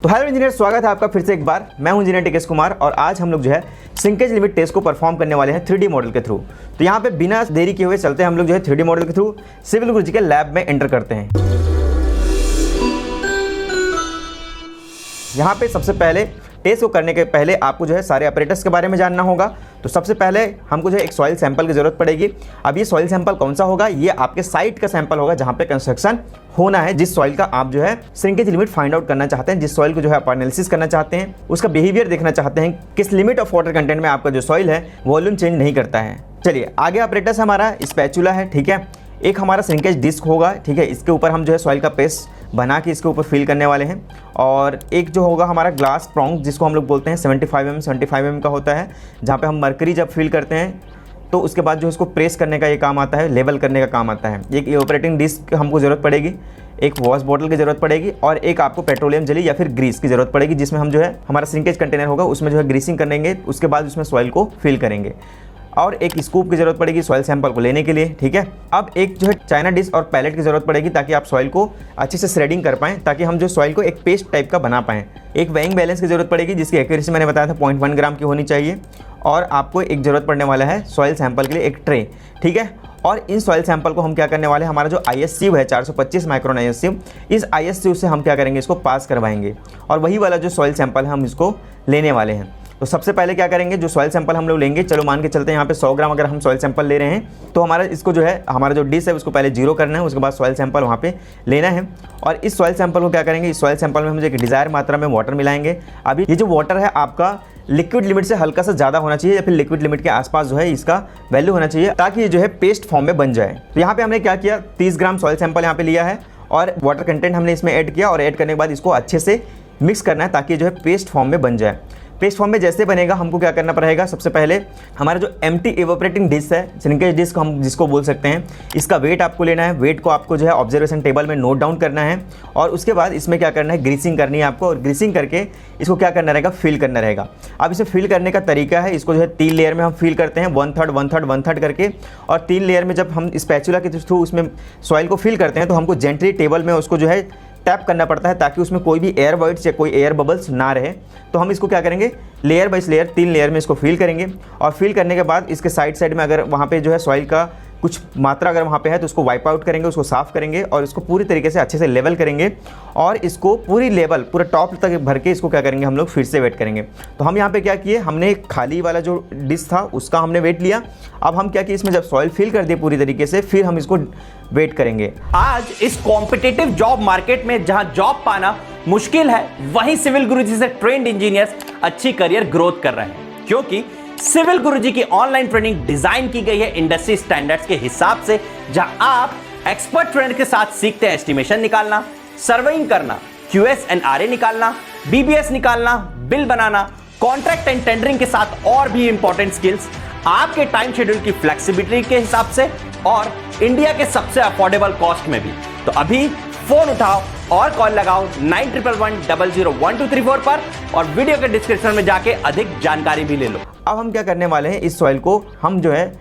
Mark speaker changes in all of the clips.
Speaker 1: तो hello engineer, स्वागत है आपका फिर से एक बार। मैं हूं इंजीनियर टिकेश कुमार और आज हम लोग जो है श्रिंकेज लिमिट टेस्ट को परफॉर्म करने वाले हैं 3D मॉडल के थ्रू। तो यहाँ पे बिना देरी किए हुए चलते हैं हम लोग जो है 3D मॉडल के थ्रू सिविल गुरुजी के लैब में एंटर करते हैं। यहाँ पे सबसे पहले टेस्ट को करने के पहले आपको जो है सारे ऑपरेटर्स के बारे में जानना होगा। तो सबसे पहले हमको जो है एक सॉइल सैंपल की ज़रूरत पड़ेगी। अब ये सॉइल सैंपल कौन सा होगा? ये आपके साइट का सैंपल होगा जहाँ पे कंस्ट्रक्शन होना है, जिस सॉइल का आप जो है श्रिंकेज लिमिट फाइंड आउट करना चाहते हैं, जिस सॉइल को जो है आप एनालिसिस करना चाहते हैं, उसका बिहेवियर देखना चाहते हैं, किस लिमिट ऑफ वाटर कंटेंट में आपका जो सॉइल है वॉल्यूम चेंज नहीं करता है। चलिए आगे ऑपरेटर्स हमारा स्पैचुला है, ठीक है। एक हमारा श्रिंकेज डिस्क होगा, ठीक है। इसके ऊपर हम जो है सॉइल का पेस्ट बना के इसके ऊपर फिल करने वाले हैं। और एक जो होगा हमारा ग्लास प्रॉन्ग, जिसको हम लोग बोलते हैं 75 mm का होता है, जहाँ पे हम मरकरी जब फिल करते हैं तो उसके बाद जो इसको प्रेस करने का ये काम आता है, लेवल करने का काम आता है। एक ऑपरेटिंग डिस्क हमको ज़रूरत पड़ेगी, एक वॉश बॉटल की ज़रूरत पड़ेगी और एक आपको पेट्रोलियम जेली या फिर ग्रीस की ज़रूरत पड़ेगी, जिसमें हम जो है हमारा श्रिंकेज कंटेनर होगा उसमें जो है ग्रीसिंग करेंगे, उसके बाद उसमें सॉइल को फिल करेंगे। और एक स्कूप की ज़रूरत पड़ेगी सॉइल सैंपल को लेने के लिए, ठीक है। अब एक जो है चाइना डिश और पैलेट की ज़रूरत पड़ेगी ताकि आप सॉइल को अच्छे से श्रेडिंग कर पाएँ, ताकि हम जो सॉइल को एक पेस्ट टाइप का बना पाएँ। एक वेइंग बैलेंस की ज़रूरत पड़ेगी जिसकी एक्यूरेसी मैंने बताया था 0.1 ग्राम की होनी चाहिए। और आपको एक ज़रूरत पड़ने वाला है सॉइल सैंपल के लिए एक ट्रे, ठीक है। और इन सॉइल सैंपल को हम क्या करने वाले हैं, हमारा जो ISCU है 425 माइक्रोन ISCU, इस ISCU से हम क्या करेंगे, इसको पास करवाएंगे और वही वाला जो सॉइल सैंपल है हम इसको लेने वाले हैं। तो सबसे पहले क्या करेंगे, जो सॉइल सैंपल हम लोग लेंगे, चलो मान के चलते हैं यहाँ पे 100 ग्राम अगर हम सॉइल सैंपल ले रहे हैं तो हमारा इसको जो है हमारा जो डिश है उसको पहले 0 करना है, उसके बाद सॉइल सैंपल वहाँ पे लेना है। और इस सॉइल सैंपल को क्या करेंगे, इस सॉइल सैंपल में हम जो एक डिज़ायर मात्रा में वाटर मिलाएंगे। अभी ये जो वाटर है आपका लिक्विड लिमिट से हल्का सा ज़्यादा होना चाहिए या फिर लिक्विड लिमिट के आसपास जो है इसका वैल्यू होना चाहिए, ताकि ये जो है पेस्ट फॉर्म में बन जाए। तो यहाँ पे हमने क्या किया, 30 ग्राम सॉइल सैंपल यहाँ पे लिया है और वाटर कंटेंट हमने इसमें ऐड किया और ऐड करने के बाद इसको अच्छे से मिक्स करना है ताकि जो है पेस्ट फॉर्म में बन जाए। पेस्ट फॉर्म में जैसे बनेगा हमको क्या करना पड़ेगा, सबसे पहले हमारा जो एम्प्टी इवेपोरेटिंग डिश है, श्रिंकेज डिस्क हम जिसको बोल सकते हैं, इसका वेट आपको लेना है। वेट को आपको जो है ऑब्जर्वेशन टेबल में नोट डाउन करना है और उसके बाद इसमें क्या करना है, ग्रीसिंग करनी है आपको। और ग्रीसिंग करके इसको क्या करना रहेगा, फिल करना रहेगा। अब इसे फिल करने का तरीका है, इसको जो है 3 लेयर में हम फिल करते हैं, 1/3 1/3 1/3 करके। और 3 लेयर में जब हम स्पैचुला के थ्रू उसमें सॉइल को फिल करते हैं तो हमको जेंटली टेबल में उसको जो है टैप करना पड़ता है ताकि उसमें कोई भी एयर वॉइड्स या कोई एयर बबल्स ना रहे। तो हम इसको क्या करेंगे, लेयर बाई लेयर 3 लेयर में इसको फिल करेंगे। और फिल करने के बाद इसके साइड में अगर वहाँ पे जो है सॉइल का कुछ मात्रा अगर वहाँ पे है तो उसको वाइप आउट करेंगे, उसको साफ़ करेंगे और इसको पूरी तरीके से अच्छे से लेवल करेंगे। और इसको पूरी लेवल पूरा टॉप तक भर के इसको क्या करेंगे, हम लोग फिर से वेट करेंगे। तो हम यहाँ पे क्या किए, हमने खाली वाला जो डिश था उसका हमने वेट लिया। अब हम क्या किए, इसमें जब सॉइल फिल कर दिए पूरी तरीके से, फिर हम इसको वेट करेंगे।
Speaker 2: आज इस कॉम्पिटिटिव जॉब मार्केट में जहां जॉब पाना मुश्किल है, वहीं सिविल गुरुजी से ट्रेंड इंजीनियर्स अच्छी करियर ग्रोथ कर रहे हैं, क्योंकि सिविल गुरुजी की ऑनलाइन ट्रेनिंग डिजाइन की गई है इंडस्ट्री स्टैंडर्ड्स के हिसाब से, जहां आप एक्सपर्ट ट्रेनर के साथ सीखते हैं एस्टिमेशन निकालना, सर्वेइंग करना, QS एंड RA निकालना, BBS निकालना, bill banana, contract and tendering के साथ और भी इंपॉर्टेंट स्किल्स आपके टाइम शेड्यूल की फ्लेक्सिबिलिटी के हिसाब से और इंडिया के सबसे अफोर्डेबल कॉस्ट में भी। तो अभी फोन उठाओ और कॉल लगाओ 9111001234 पर और वीडियो के डिस्क्रिप्शन में जाके अधिक जानकारी भी ले लो।
Speaker 1: अब हम क्या करने वाले हैं, इस सॉइल को हम जो है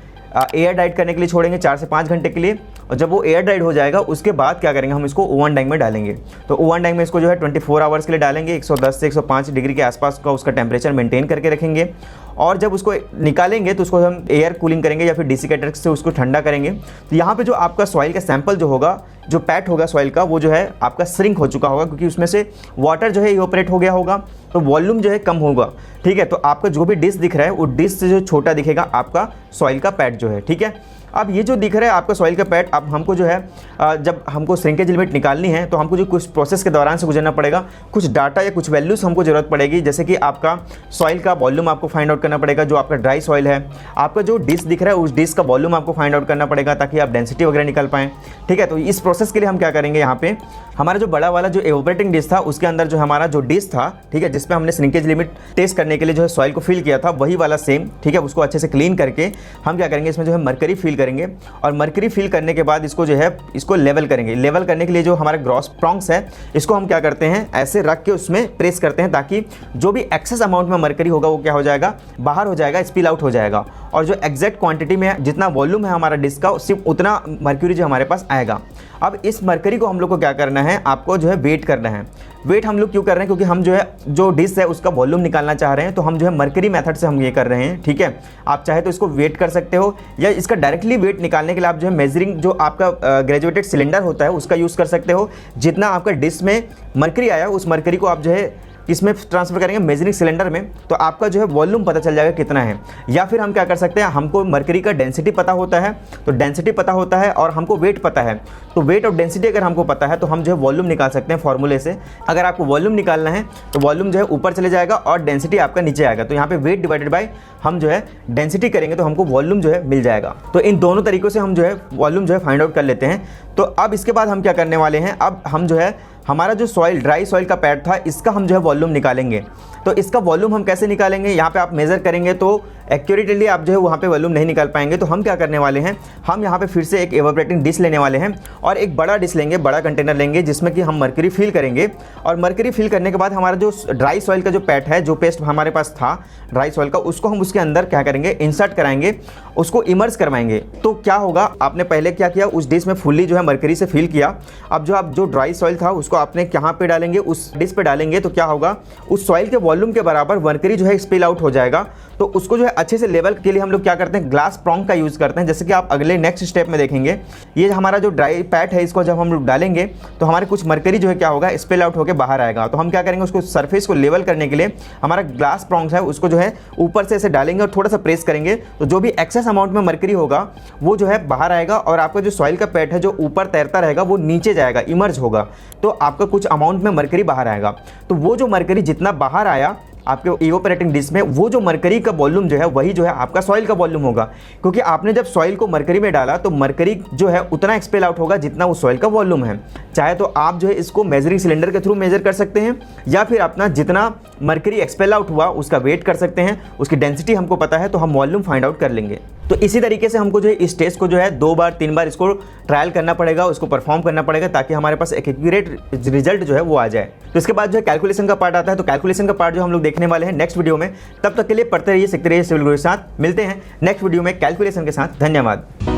Speaker 1: एयर ड्राइड करने के लिए छोड़ेंगे 4 से 5 घंटे के लिए। और जब वो एयर ड्राइड हो जाएगा उसके बाद क्या करेंगे, हम इसको ओवन डाइंग में डालेंगे। तो ओवन डाइंग में इसको जो है 24 आवर्स के लिए डालेंगे। 110 से 105 डिग्री के आसपास का उसका टेम्परेचर मेंटेन करके रखेंगे। और जब उसको निकालेंगे तो उसको हम एयर कूलिंग करेंगे या फिर डिसिकेटर से उसको ठंडा करेंगे। तो यहाँ पे जो आपका सॉइल का सैंपल जो होगा, जो पैट होगा सॉइल का, वो जो है आपका श्रिंक हो चुका होगा, क्योंकि उसमें से वाटर जो है इवेपोरेट हो गया होगा, तो वॉल्यूम जो है कम होगा, ठीक है। तो आपका जो भी डिश दिख रहा है वो डिश से जो छोटा दिखेगा आपका सॉइल का पैट जो है, ठीक है। अब ये जो दिख रहा है आपका सॉइल का पैट, अब हमको जो है जब हमको श्रिंकेज लिमिट निकालनी है तो हमको जो कुछ प्रोसेस के दौरान से गुजरना पड़ेगा, कुछ डाटा या कुछ वैल्यूज हमको ज़रूरत पड़ेगी। जैसे कि आपका सॉइल का वॉल्यूम आपको फाइंड आउट करना पड़ेगा, जो आपका ड्राई सॉइल है, आपका जो डिश दिख रहा है उस डिश का वॉल्यूम आपको फाइंड आउट करना पड़ेगा ताकि आप डेंसिटी वगैरह निकाल पाएँ, ठीक है। तो इस प्रोसेस के लिए हम क्या करेंगे, यहाँ पे हमारा जो बड़ा वाला जो इवेपोरेटिंग डिश था उसके अंदर जो हमारा जो डिश था, ठीक है, जिसपे हमने श्रिंकेज लिमिट टेस्ट करने के लिए जो है सॉइल को फिल किया था, वही वाला सेम, ठीक है। उसको अच्छे से क्लीन करके हम क्या करेंगे, इसमें जो है मरकरी फिल करेंगे और मरकरी फिल करने के बाद इसको जो है इसको लेवल करेंगे। लेवल करने के लिए जो हमारा ग्रॉस प्रॉन्ग्स है इसको हम क्या करते हैं, ऐसे रख के उसमें प्रेस करते हैं ताकि जो भी एक्सेस अमाउंट में मरकरी होगा वो क्या हो जाएगा, बाहर हो जाएगा, स्पिल आउट हो जाएगा। और जो एग्जैक्ट क्वांटिटी में जितना वॉल्यूम है हमारा डिस्क का, सिर्फ उतना मरकरी जो हमारे पास आएगा। अब इस मरकरी को हम लोग को क्या करना है, आपको जो है वेट करना है। वेट हम लोग क्यों कर रहे हैं, क्योंकि हम जो है जो डिश है उसका वॉल्यूम निकालना चाह रहे हैं, तो हम जो है मरकरी मेथड से हम ये कर रहे हैं, ठीक है। आप चाहे तो इसको वेट कर सकते हो, या इसका डायरेक्टली वेट निकालने के लिए आप जो है मेजरिंग जो आपका ग्रेजुएटेड सिलेंडर होता है उसका यूज़ कर सकते हो। जितना आपका डिश में मरकरी आया उस मरकरी को आप जो है इसमें ट्रांसफर करेंगे मेजरिंग सिलेंडर में, तो आपका जो है वॉल्यूम पता चल जाएगा कितना है। या फिर हम क्या कर सकते हैं, हमको मरकरी का डेंसिटी पता होता है, तो डेंसिटी पता होता है और हमको वेट पता है, तो वेट और डेंसिटी अगर हमको पता है तो हम जो है वॉल्यूम निकाल सकते हैं फॉर्मूले से। अगर आपको वॉल्यूम निकालना है तो वॉल्यूम जो है ऊपर चले जाएगा और डेंसिटी आपका नीचे आएगा, तो यहाँ पे वेट डिवाइडेड बाय हम जो है डेंसिटी करेंगे तो हमको वॉल्यूम जो है मिल जाएगा। तो इन दोनों तरीकों से हम जो है वॉल्यूम जो है फाइंड आउट कर लेते हैं। तो अब इसके बाद हम क्या करने वाले हैं, अब हम जो है हमारा जो सॉइल ड्राई सॉइल का पैड था इसका हम जो है वॉल्यूम निकालेंगे। तो इसका वॉल्यूम हम कैसे निकालेंगे, यहाँ पे आप मेज़र करेंगे तो एक्यूरेटली आप जो है वहाँ पे वॉल्यूम नहीं निकाल पाएंगे। तो हम क्या करने वाले हैं, हम यहाँ पे फिर से एक एवापोरेटिंग डिश लेने वाले हैं और एक बड़ा डिश लेंगे, बड़ा कंटेनर लेंगे जिसमें कि हम मरकरी फिल करेंगे। और मरकरी फिल करने के बाद हमारा जो ड्राई सॉइल का जो पैड है, जो पेस्ट हमारे पास था ड्राई सॉइल का, उसको हम उसके अंदर क्या करेंगे, इंसर्ट कराएंगे, उसको इमर्स करवाएंगे। तो क्या होगा, आपने पहले क्या किया, उस डिश में फुल्ली जो है मरकरी से फिल किया। अब जो ड्राई सॉइल था उसको आपने कहाँ पे डालेंगे, उस डिश पे डालेंगे, तो क्या होगा, उस सॉइल के वॉल्यूम के बराबर मरकरी जो है स्पिल आउट हो जाएगा। तो उसको जो है अच्छे से लेवल के लिए हम लोग क्या करते हैं, ग्लास प्रॉन्ग का यूज़ करते हैं। जैसे कि आप अगले नेक्स्ट स्टेप में देखेंगे, ये हमारा जो ड्राई पैड है इसको जब हम लोग डालेंगे तो हमारे कुछ मरकरी जो है क्या होगा, स्पिल आउट होकर बाहर आएगा। तो हम क्या करेंगे, उसको सरफेस को लेवल करने के लिए हमारा ग्लास प्रॉन्ग है उसको जो है ऊपर से ऐसे डालेंगे और थोड़ा सा प्रेस करेंगे, तो जो भी एक्सेस अमाउंट में मरकरी होगा वो जो है बाहर आएगा और आपका जो सॉइल का पैड है जो ऊपर तैरता रहेगा वो नीचे जाएगा, इमर्ज होगा, तो आपका कुछ अमाउंट में मरकरी बाहर आएगा। तो वो जो मरकरी जितना बाहर आया आपके इवोपरेटिंग डिश में, वो जो मरकरी का वॉल्यूम जो है वही जो है आपका सॉइल का वॉल्यूम होगा। क्योंकि आपने जब सॉइल को मरकरी में डाला तो मरकरी जो है उतना एक्सपेल आउट होगा जितना उस सॉइल का वॉल्यूम है। चाहे तो आप जो है इसको मेजरिंग सिलेंडर के थ्रू मेजर कर सकते हैं, या फिर अपना जितना मरकरी एक्सपेल आउट हुआ उसका वेट कर सकते हैं, उसकी डेंसिटी हमको पता है तो हम वॉल्यूम फाइंड आउट कर लेंगे। तो इसी तरीके से हमको जो है इस टेस्ट को जो है 2 बार 3 बार इसको ट्रायल करना पड़ेगा, उसको परफॉर्म करना पड़ेगा, ताकि हमारे पास एक एक्यूरेट रिजल्ट जो है वो आ जाए। तो इसके बाद जो है कैलकुलेशन का पार्ट आता है, तो कैलकुलेशन का पार्ट जो हम लोग देखने वाले हैं नेक्स्ट वीडियो में। तब तक के लिए पढ़ते रहिए, सीखते रहिए सिविल गुरु के साथ। मिलते हैं नेक्स्ट वीडियो में कैलकुलेशन के साथ। धन्यवाद।